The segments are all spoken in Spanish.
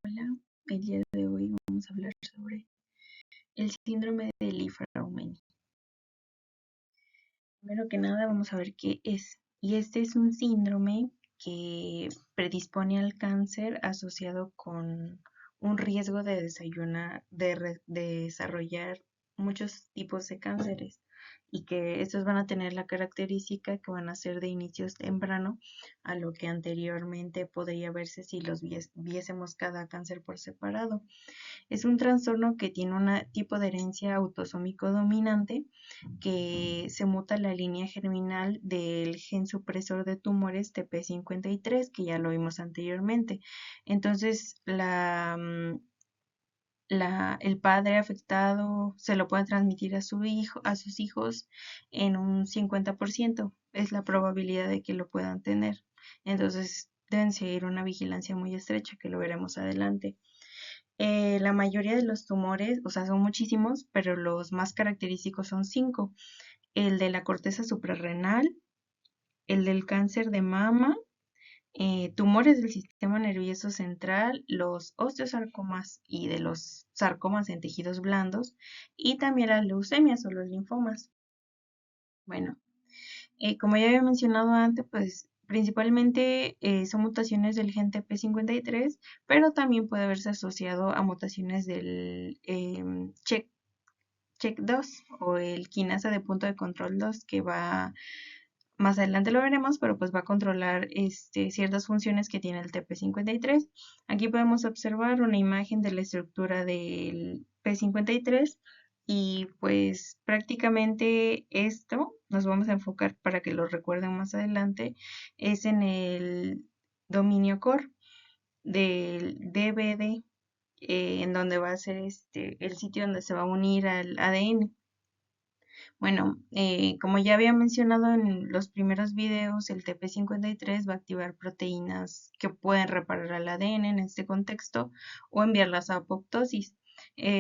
Hola, el día de hoy vamos a hablar sobre el síndrome de Li-Fraumeni. Primero que nada vamos a ver qué es. Y este es un síndrome que predispone al cáncer asociado con un riesgo de desarrollar muchos tipos de cánceres y que estos van a tener la característica que van a ser de inicios temprano a lo que anteriormente podría verse si los viésemos cada cáncer por separado. Es un trastorno que tiene un tipo de herencia autosómico dominante que se muta la línea germinal del gen supresor de tumores TP53, que ya lo vimos anteriormente. Entonces, el padre afectado se lo puede transmitir a a sus hijos en un 50%. Es la probabilidad de que lo puedan tener. Entonces, deben seguir una vigilancia muy estrecha, que lo veremos adelante. La mayoría de los tumores, o sea, son muchísimos, pero los más característicos son 5. El de la corteza suprarrenal, el del cáncer de mama, tumores del sistema nervioso central, los osteosarcomas y de los sarcomas en tejidos blandos, y también las leucemias o los linfomas. Bueno, como ya había mencionado antes, pues principalmente son mutaciones del gen TP53, pero también puede haberse asociado a mutaciones del CHEK2 o el quinasa de punto de control 2, que va, más adelante lo veremos, pero pues va a controlar ciertas funciones que tiene el TP53. Aquí podemos observar una imagen de la estructura del P53 y pues prácticamente esto nos vamos a enfocar para que lo recuerden más adelante, es en el dominio core del DBD, en donde va a ser el sitio donde se va a unir al ADN. Bueno, como ya había mencionado en los primeros videos, el TP53 va a activar proteínas que pueden reparar al ADN en este contexto o enviarlas a apoptosis.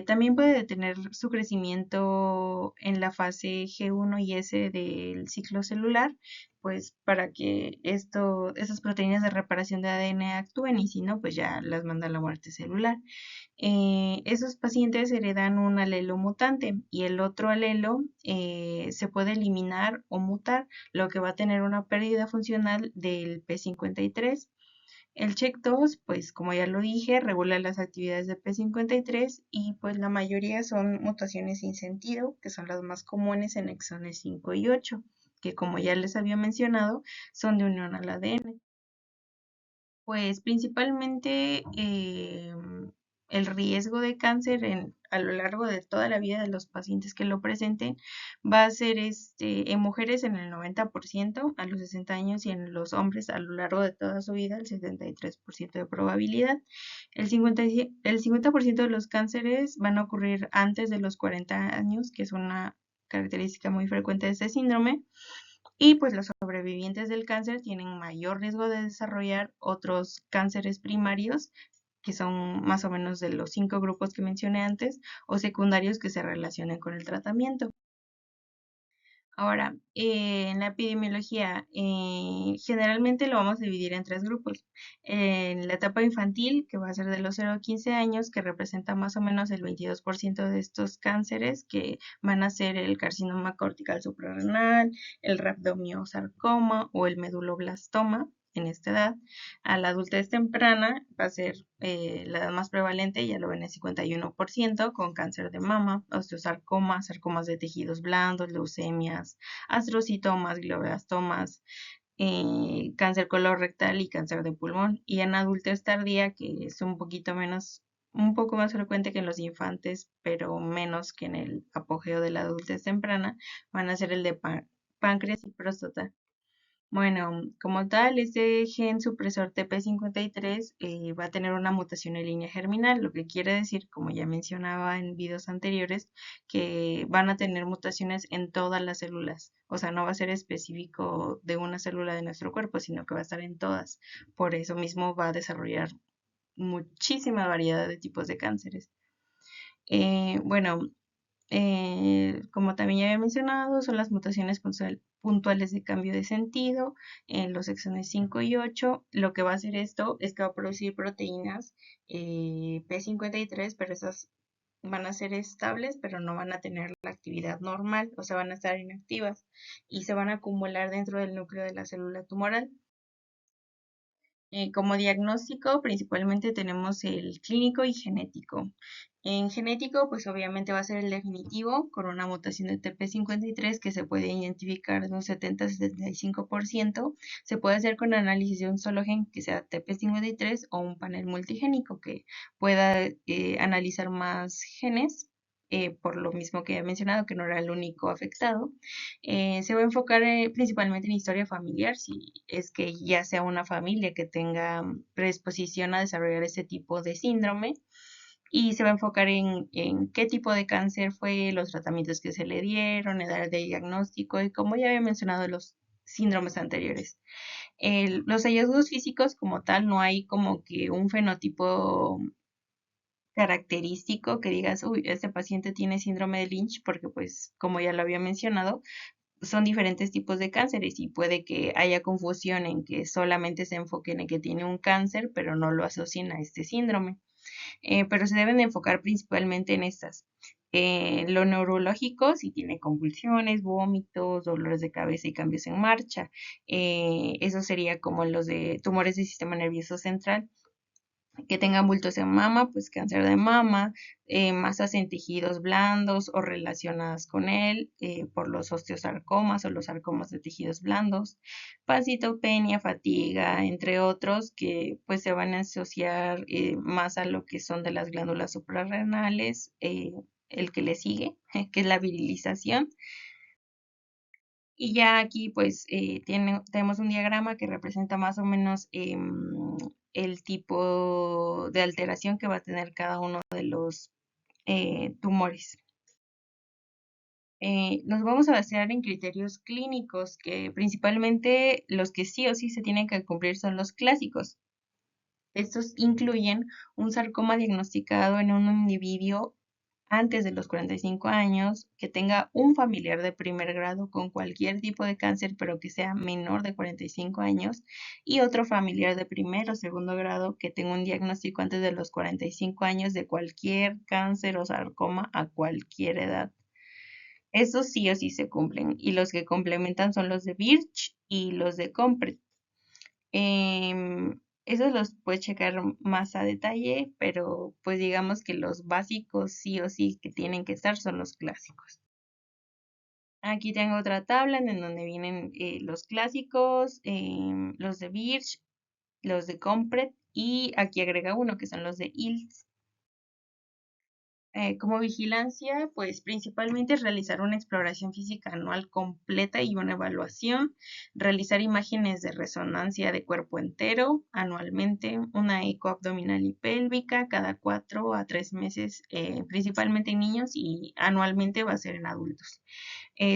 También puede detener su crecimiento en la fase G1 y S del ciclo celular, pues para que esas proteínas de reparación de ADN actúen, y si no, pues ya las manda a la muerte celular. Esos pacientes heredan un alelo mutante y el otro alelo se puede eliminar o mutar, lo que va a tener una pérdida funcional del P53. El CHEK2, pues como ya lo dije, regula las actividades de P53 y pues la mayoría son mutaciones sin sentido, que son las más comunes en exones 5 y 8, que como ya les había mencionado, son de unión al ADN. Pues principalmente el riesgo de cáncer a lo largo de toda la vida de los pacientes que lo presenten va a ser en mujeres en el 90% a los 60 años y en los hombres a lo largo de toda su vida el 73% de probabilidad. El 50% de los cánceres van a ocurrir antes de los 40 años, que es una característica muy frecuente de este síndrome. Y pues los sobrevivientes del cáncer tienen mayor riesgo de desarrollar otros cánceres primarios, que son más o menos de los 5 grupos que mencioné antes, o secundarios que se relacionen con el tratamiento. Ahora, en la epidemiología, generalmente lo vamos a dividir en 3 grupos. En la etapa infantil, que va a ser de los 0 a 15 años, que representa más o menos el 22% de estos cánceres, que van a ser el carcinoma cortical suprarrenal, el rhabdomiosarcoma o el meduloblastoma en esta edad. A la adultez temprana va a ser la edad más prevalente, ya lo ven, el 51%, con cáncer de mama, osteosarcoma, sarcomas de tejidos blandos, leucemias, astrocitomas, glioblastomas, cáncer colorectal y cáncer de pulmón. Y en adultez tardía, que es un poco más frecuente que en los infantes, pero menos que en el apogeo de la adultez temprana, van a ser el de páncreas y próstata. Bueno, como tal, este gen supresor TP53 va a tener una mutación en línea germinal, lo que quiere decir, como ya mencionaba en videos anteriores, que van a tener mutaciones en todas las células. O sea, no va a ser específico de una célula de nuestro cuerpo, sino que va a estar en todas. Por eso mismo va a desarrollar muchísima variedad de tipos de cánceres. Bueno, como también ya había mencionado, son las mutaciones puntuales de cambio de sentido en los exones 5 y 8. Lo que va a hacer esto es que va a producir proteínas P53, pero esas van a ser estables, pero no van a tener la actividad normal, o sea, van a estar inactivas y se van a acumular dentro del núcleo de la célula tumoral. Como diagnóstico, principalmente tenemos el clínico y genético. En genético, pues obviamente va a ser el definitivo con una mutación de TP53 que se puede identificar de un 70-75%. Se puede hacer con análisis de un solo gen que sea TP53 o un panel multigénico que pueda analizar más genes. Por lo mismo que he mencionado, que no era el único afectado. Se va a enfocar principalmente en historia familiar, si es que ya sea una familia que tenga predisposición a desarrollar ese tipo de síndrome. Y se va a enfocar en qué tipo de cáncer fue, los tratamientos que se le dieron, edad de diagnóstico y como ya había mencionado los síndromes anteriores. Los hallazgos físicos como tal, no hay como que un fenotipo característico que digas, uy, este paciente tiene síndrome de Lynch, porque pues como ya lo había mencionado, son diferentes tipos de cánceres y puede que haya confusión en que solamente se enfoquen en que tiene un cáncer, pero no lo asocien a este síndrome. Pero se deben de enfocar principalmente en estas. Lo neurológico, si tiene convulsiones, vómitos, dolores de cabeza y cambios en marcha. Eso sería como los de tumores del sistema nervioso central que tengan bultos en mama, pues cáncer de mama, masas en tejidos blandos o relacionadas con él por los osteosarcomas o los sarcomas de tejidos blandos, pancitopenia, fatiga, entre otros que pues se van a asociar más a lo que son de las glándulas suprarrenales, el que le sigue, que es la virilización. Y ya aquí pues tenemos un diagrama que representa más o menos el tipo de alteración que va a tener cada uno de los tumores. Nos vamos a basar en criterios clínicos, que principalmente los que sí o sí se tienen que cumplir son los clásicos. Estos incluyen un sarcoma diagnosticado en un individuo antes de los 45 años, que tenga un familiar de primer grado con cualquier tipo de cáncer, pero que sea menor de 45 años, y otro familiar de primer o segundo grado que tenga un diagnóstico antes de los 45 años de cualquier cáncer o sarcoma a cualquier edad. Esos sí o sí se cumplen, y los que complementan son los de Birch y los de Compret. Esos los puedes checar más a detalle, pero pues digamos que los básicos sí o sí que tienen que estar son los clásicos. Aquí tengo otra tabla en donde vienen los clásicos, los de Birch, los de Compret y aquí agrega uno que son los de ILS. Como vigilancia, pues principalmente realizar una exploración física anual completa y una evaluación, realizar imágenes de resonancia de cuerpo entero anualmente, una eco abdominal y pélvica cada 4 a 3 meses, principalmente en niños y anualmente va a ser en adultos.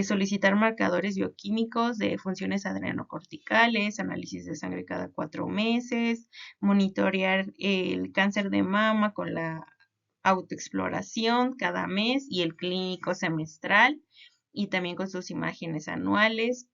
Solicitar marcadores bioquímicos de funciones adrenocorticales, análisis de sangre cada 4 meses, monitorear el cáncer de mama con la autoexploración cada mes y el clínico semestral y también con sus imágenes anuales.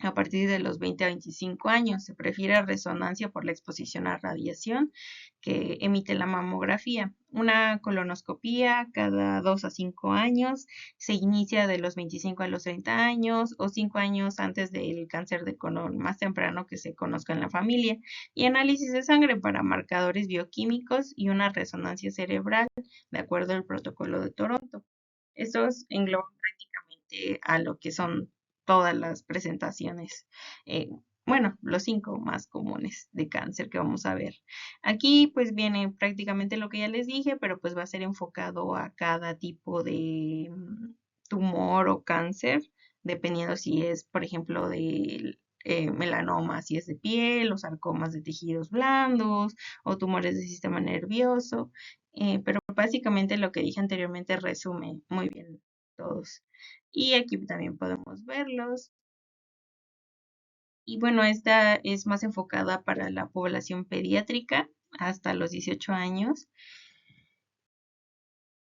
A partir de los 20 a 25 años se prefiere resonancia por la exposición a radiación que emite la mamografía. Una colonoscopía cada 2 a 5 años se inicia de los 25 a los 30 años o 5 años antes del cáncer de colon más temprano que se conozca en la familia. Y análisis de sangre para marcadores bioquímicos y una resonancia cerebral de acuerdo al protocolo de Toronto. Estos engloban prácticamente a lo que son todas las presentaciones, eh, bueno, los 5 más comunes de cáncer que vamos a ver. Aquí pues viene prácticamente lo que ya les dije, pero pues va a ser enfocado a cada tipo de tumor o cáncer, dependiendo si es, por ejemplo, de melanoma, si es de piel, o sarcomas de tejidos blandos, o tumores del sistema nervioso. Pero básicamente lo que dije anteriormente resume muy bien todos. Y aquí también podemos verlos. Y bueno, esta es más enfocada para la población pediátrica hasta los 18 años.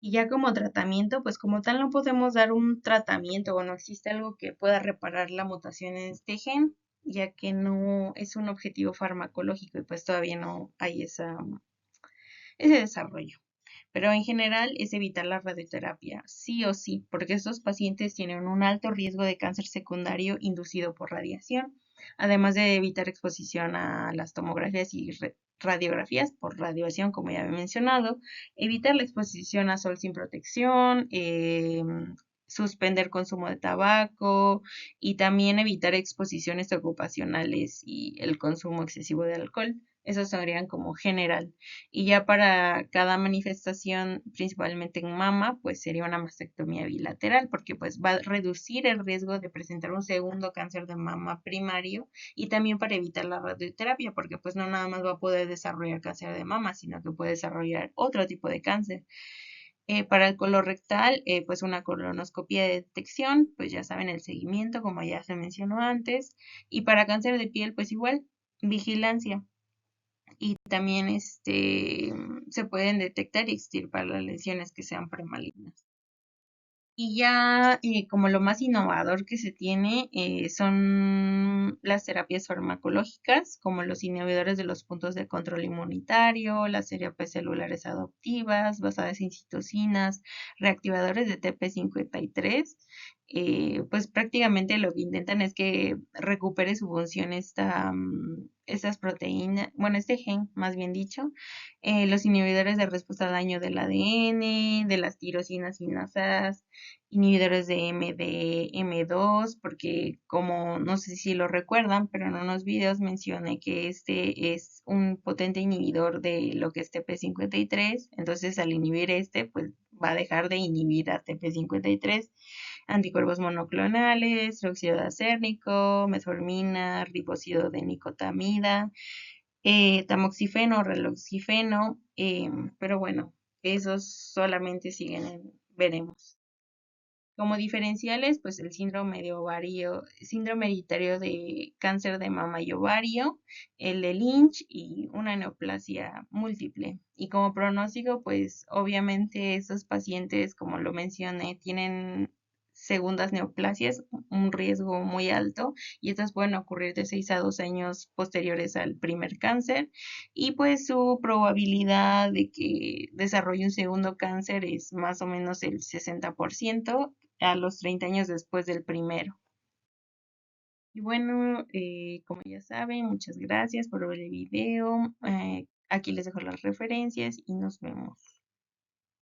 Y ya como tratamiento, pues como tal no podemos dar un tratamiento o no existe algo que pueda reparar la mutación en este gen, ya que no es un objetivo farmacológico y pues todavía no hay ese desarrollo. Pero en general es evitar la radioterapia, sí o sí, porque estos pacientes tienen un alto riesgo de cáncer secundario inducido por radiación, además de evitar exposición a las tomografías y radiografías por radiación, como ya he mencionado, evitar la exposición a sol sin protección, suspender consumo de tabaco y también evitar exposiciones ocupacionales y el consumo excesivo de alcohol. Eso serían como general. Y ya para cada manifestación, principalmente en mama, pues sería una mastectomía bilateral, porque pues va a reducir el riesgo de presentar un segundo cáncer de mama primario y también para evitar la radioterapia, porque pues no nada más va a poder desarrollar cáncer de mama, sino que puede desarrollar otro tipo de cáncer. Para el colorectal, pues una colonoscopia de detección, pues ya saben el seguimiento, como ya se mencionó antes. Y para cáncer de piel, pues igual, vigilancia y también se pueden detectar y extirpar las lesiones que sean premalignas. Y ya como lo más innovador que se tiene son las terapias farmacológicas, como los inhibidores de los puntos de control inmunitario, las terapias celulares adoptivas basadas en citocinas, reactivadores de TP53. Pues prácticamente lo que intentan es que recupere su función estas proteínas, bueno, este gen, más bien dicho, los inhibidores de respuesta a daño del ADN, de las tirosinas sinasas, inhibidores de MDM2, porque como no sé si lo recuerdan, pero en unos videos mencioné que este es un potente inhibidor de lo que es TP53, entonces al inhibir pues va a dejar de inhibir a TP53, anticuerpos monoclonales, óxido de acérnico, metformina, ribósido de nicotamida, tamoxifeno, reloxifeno, pero bueno, esos solamente siguen veremos. Como diferenciales, pues el síndrome de ovario, síndrome hereditario de cáncer de mama y ovario, el de Lynch y una neoplasia múltiple. Y como pronóstico, pues obviamente esos pacientes, como lo mencioné, tienen segundas neoplasias, un riesgo muy alto, y estas pueden ocurrir de 6 a 2 años posteriores al primer cáncer, y pues su probabilidad de que desarrolle un segundo cáncer es más o menos el 60% a los 30 años después del primero. Y bueno, como ya saben, muchas gracias por ver el video. Aquí les dejo las referencias y nos vemos.